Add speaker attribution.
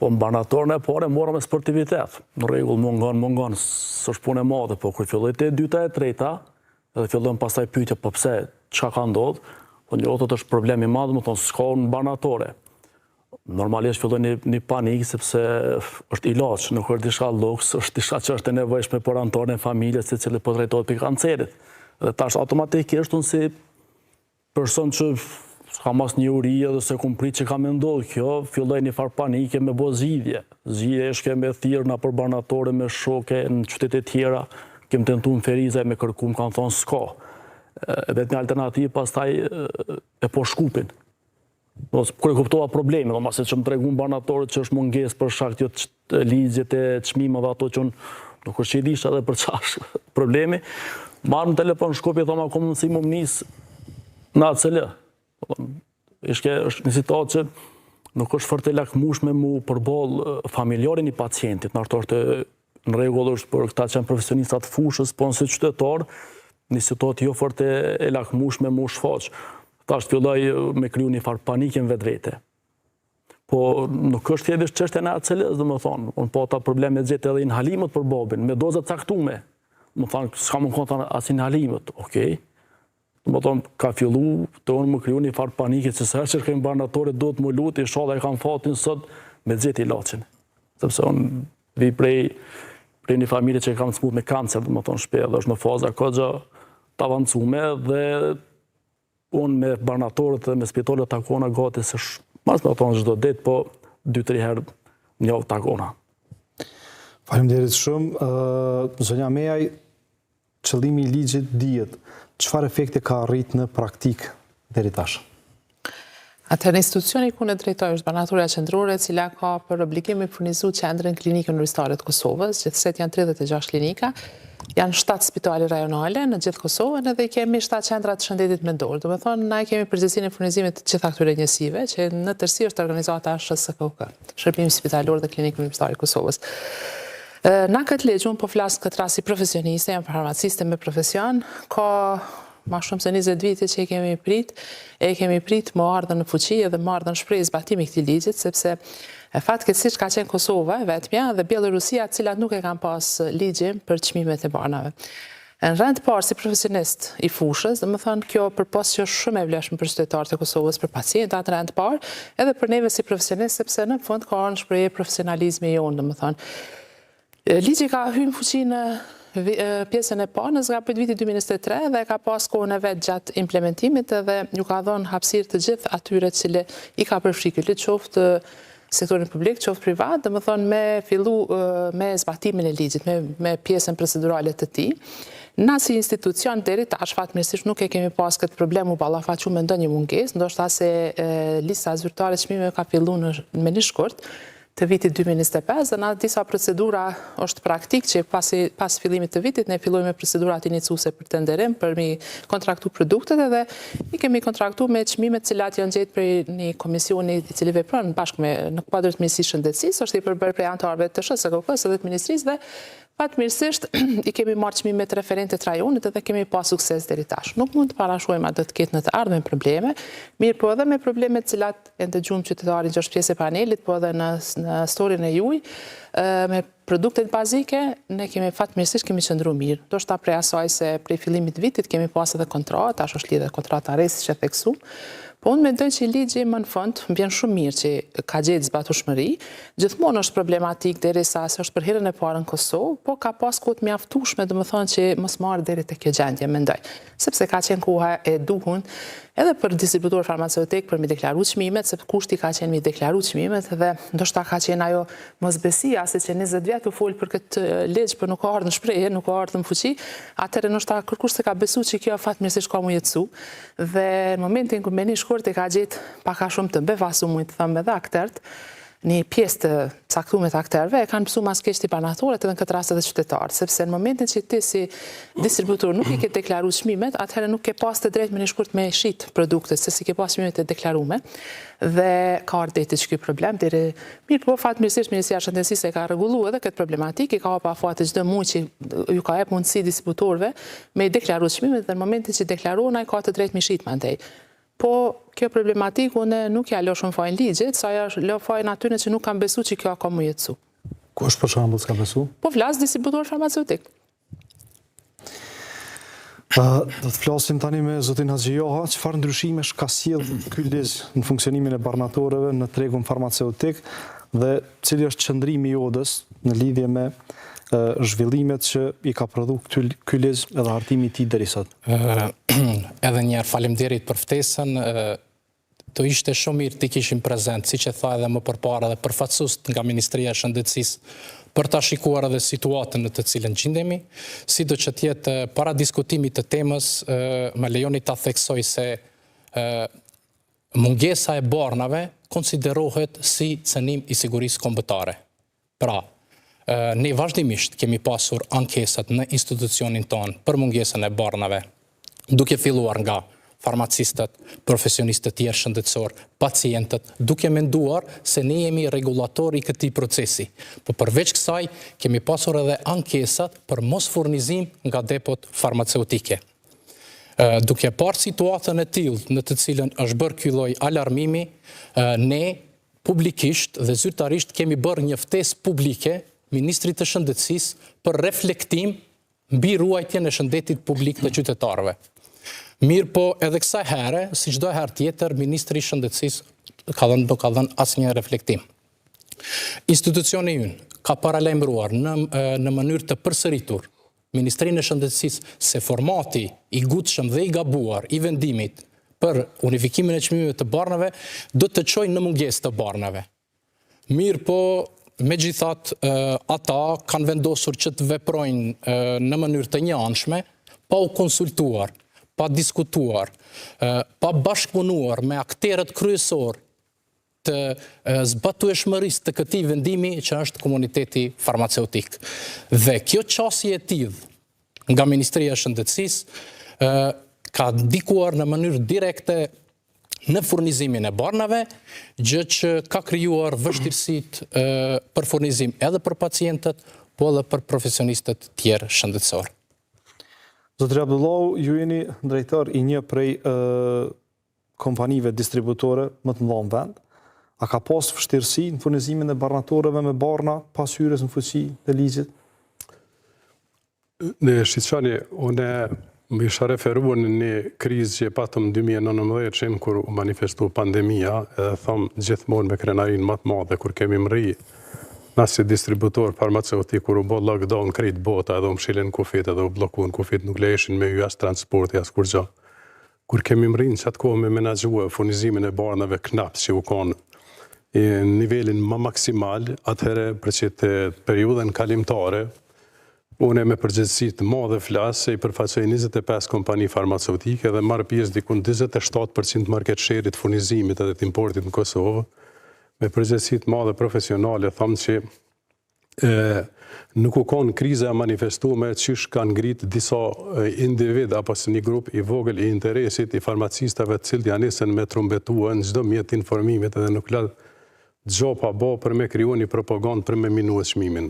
Speaker 1: Po në banatorën e pare mora me sportivitet. Në regull mungon, së është punë e madhe, po kërë filloj të dyta e treta, edhe fillojnë pastaj pyetje, po pse, çka ka ndodhur, po një otot është problemi madhë, më thonë, s'ka në banatore. Normalisht filloj një panikë, sepse është ilaç, nuk është diçka luks, është diçka që është e nevojshme për anëtarën e familjes, se cili po drejtohet për kancerit. Dhe tash automatikisht unë si person që s'ka mas një uri edhe se kum prit që ka me ndodhë kjo, filloj një farë panike me bo zgjidhje. Zgjidhje është me thirrna për banatore, me shoke në qytetet tjera, kem tentu në Ferizaj me kërkum, kanë thonë s'ka. Vetë një alternativë pastaj e po shkupin. Kër e kuptova problemi, do mase që më tregun banatorët që është munges për shkak të ligjet e çmimeve dhe ato që unë nuk është që i disha edhe për çash problemi, marrë në telefon shkopi e thoma komë nësi më nis në ACL. Është një situatë që nuk është fort e lakmueshme mu përball familjarin i pacientit, në arto është në rregull është për këta që janë profesionistat fushës, po nëse qytetar, një situatë jo fort e lakmueshme mu shfaq. Tash filloj me kriju një farë panike në vetvete. Po nuk është thjesht çështja e ACL-s, domethënë, unë po ata probleme gjetë edhe inhalimët për babin, me doza caktuar. Më thonë, s'ka më konta as inhalimët, okej. Domethënë, ka fillu të unë më kriju një farë panike, që se herë që kemi banatore do të më lutë, inshallah e kam fatin sot me gjetë ilaçin. Sepse unë vi prej një familje që kam smut me kancer, domethënë shpejt, dhe është në faza kogja të avancume dhe unë me banatorët dhe me spitalet takona gati se mas me thonë çdo ditë, po 2-3 herë një javë takona.
Speaker 2: Faleminderit shumë. Zonja Meaj, qëllimi i ligjit dihet, çfarë efekte ka arrit në praktik deri tash?
Speaker 3: Atëherë institucioni ku në drejtoj është Banatoria Qendrore, e cila ka për obligim të furnizojë qendrën klinike universitare të Kosovës, gjithsesi janë 36 klinika, janë 7 spitale rajonale në gjithë Kosovën edhe kemi 7 qendra të shëndetit mendor. Do të thonë, na kemi përgjegjësinë e furnizimit të gjitha këtyre njësive, që në tërësi është organizuata SHSKUK, Shërbimi Spitalor dhe Klinikë Universitare të Kosovës. Na këtë ligj, unë po flas këtë rast si profesioniste, jam farmaciste me profesion, ka ma shumë se 20 vite që e kemi prit më ardhën në fuqi edhe më ardhën shprehje zbatimi këtij ligjit, sepse fatkeqësisht ka qenë Kosova e vetmja dhe Bielorusia, të cilat nuk e kanë pas ligjin për çmimet e banave. Në rend parë si profesionist i fushës, domethënë kjo përpos që është shumë e vlefshme për qytetarët e Kosovës, për pacientat në rend parë, edhe për neve si profesionist, sepse në fund ka një shprehje profesionalizmi jonë, domethënë. Ligji ka hyrë në fuqi në pjesën e parë në zgabrit viti 2023 dhe ka pas kohën e vet gjatë implementimit edhe ju ka dhënë hapësirë të gjithë atyre që i ka përfshirë qoftë sektorin publik, qoftë privat, domethënë me fillu me zbatimin e ligjit, me pjesën procedurale të tij. Na si institucion deri tash fatmirësisht nuk e kemi pas këtë problem u ballafaqur me ndonjë mungesë, ndoshta se lista zyrtare çmimeve ka filluar me një shkurt të vitit 2025 dhe na disa procedura është praktik që pas fillimit të vitit ne fillojmë me procedurat iniciuese për tenderim, për mi kontraktu produktet edhe i kemi kontraktu me çmimet cilat janë gjetë për një komisioni i cili vepron bashkë në kuadër të Ministrisë së Shëndetësisë, është i përbërë prej anëtarëve të SHSKUK-s edhe të Ministrisë dhe fatmirësisht i kemi marrë çmimet referente të rajonit edhe kemi pas sukses deri tash. Nuk mund të parashojmë atë të ketë në të ardhmen probleme, mirë po edhe me problemet cilat e ndëgjuam qytetarin që është pjesë e panelit, po edhe në storyn e juaj, me produktet bazike, ne kemi fatmirësisht kemi qëndruar mirë. Do shta prej asaj se prej fillimit të vitit kemi pas edhe kontratë, tash është lidhur kontrata rresi që e theksuam. Po unë mendoj që ligji më në fund vjen shumë mirë që ka gjetë zbatueshmëri. Gjithmonë është problematik derisa se është për herën e parë në Kosovë, po ka pas kohë të mjaftueshme, domethënë që mos marrë deri te kjo gjendje, mendoj. Sepse ka qenë koha e duhur edhe për distributor farmaceutik për mi deklaru çmimet, sepse kushti ka qenë mi deklaru çmimet dhe ndoshta ka qenë ajo mosbesia se që 20 vjet u fol për këtë ligj, por nuk ka ardhur në shprehje, nuk ka ardhur në fuqi, atëherë ndoshta kërkush se ka besuar që kjo fatmirësisht ka mu jetësu dhe në momentin kur me një shkurt e ka gjetë paka shumë të bevasur, mund të them edhe aktert, një pjesë të caktuar të akterëve e kanë mësuar mas keq të banatorët edhe në këtë rast edhe qytetarët, sepse në momentin që ti si distributor nuk i ke deklaruar çmimet, atëherë nuk ke pas të drejtë me një shkurt me shit produktet, se si ke pas çmimet e deklaruara dhe ka ardhur deri ky problem deri mirë po fatmirësisht Ministria e Shëndetësisë e ka rregulluar edhe këtë problematikë, ka pa afat çdo muaj që ju ka jep mundësi distributorëve me deklaruar çmimet dhe në momentin që deklaron ai ka të drejtë me shit mandej. po kjo problematikë unë nuk ja lë shumë fajin ligjit, sa ja lë fajin atyre që nuk kam besu që kjo ka mu jetësu.
Speaker 2: Ku është për shembull s'ka besu?
Speaker 3: Po flas distributor farmaceutik.
Speaker 2: Do të flasim tani me zotin Haxhi Joha, çfarë ndryshimesh ka sjell ky ligj në funksionimin e barnatorëve në tregun farmaceutik dhe cili është qëndrimi i Odës në lidhje me zhvillimet që i ka prodhu ky ligj edhe hartimi i tij deri sot.
Speaker 4: Edhe njerë faleminderit për ftesën, do ishte shumë mirë të kishim prezent, siç e tha edhe më përpara dhe përfaqësues nga Ministria e Shëndetësisë, për ta shikuar edhe situatën në të cilën gjendemi, sido që tjetë para diskutimit të temës, më lejoni ta theksoj se mungesa e barnave konsiderohet si cënim i sigurisë kombëtare. Pra, ne vazhdimisht kemi pasur ankesat në institucionin tonë për mungesën e barnave, duke filluar nga farmacistët, profesionistët tjerë shëndetësor, pacientët, duke menduar se ne jemi regulatori këtij procesi. Po përveç kësaj, kemi pasur edhe ankesat për mos furnizim nga depot farmaceutike. Duke parë situatën e tillë në të cilën është bërë ky lloj alarmimi, ne publikisht dhe zyrtarisht kemi bërë një ftesë publike Ministrit të Shëndetësisë për reflektim mbi ruajtjen e shëndetit publik të qytetarëve. Mirë po edhe kësaj herë, si çdo herë tjetër, Ministri i Shëndetësisë nuk ka dhënë asnjë reflektim. Institucioni ynë ka paralajmëruar në mënyrë të përsëritur Ministrinë e Shëndetësisë se formati i gutshëm dhe i gabuar i vendimit për unifikimin e çmimeve të barnave do të çojë në mungesë të barnave. Mirë po, megjithatë, ata kanë vendosur që të veprojnë në mënyrë të njëanshme, pa u konsultuar, pa diskutuar, pa bashkëpunuar me akterët kryesor të zbatueshmërisë të këtij vendimi që është komuniteti farmaceutik. Dhe kjo qasje e tillë nga Ministria e Shëndetësisë ka ndikuar në mënyrë direkte në furnizimin e barnave, gjë që ka krijuar vështirësitë për furnizim edhe për pacientët, po edhe për profesionistët tjerë shëndetësor.
Speaker 2: Zotri Abdullahu, ju jeni drejtor i një prej kompanive distributore më të mëdha në vend. A ka pas vështirësi në furnizimin e barnatorëve me barna pas hyrjes në fuqi të ligjit?
Speaker 5: Në shqyqani, unë më isha referuar në një krizë që patëm 2019 kur u manifestu pandemia, edhe thamë gjithmonë me krenarin më të madhe kur kemi mri na si distributor farmaceutik kur u bë lockdown krejt bota edhe u mshilin kufit edhe u bllokuan kufit, nuk lejeshin me as transporti as kur gjë. Kur kemi mrinë që atë kohë me menaxhue furnizimin e barnave knap që u konë në nivelin më maksimal, atëherë për që të periudën kalimtare, unë me përgjegjësi të madhe flas se i përfaqësoj 25 kompani farmaceutike dhe marr pjesë dikun 27% market share-it të furnizimit edhe të importit në Kosovë. Me përgjegjësi të madhe profesionale, thamë që nuk u konë kriza manifestume qysh kanë ngrit disa individ apo së një grup i vogël i interesit i farmacistave të cilët janë nisën me trumbetuar në çdo mjet informimit edhe nuk la gjopa bo për me kriju një propagandë për me minua çmimin.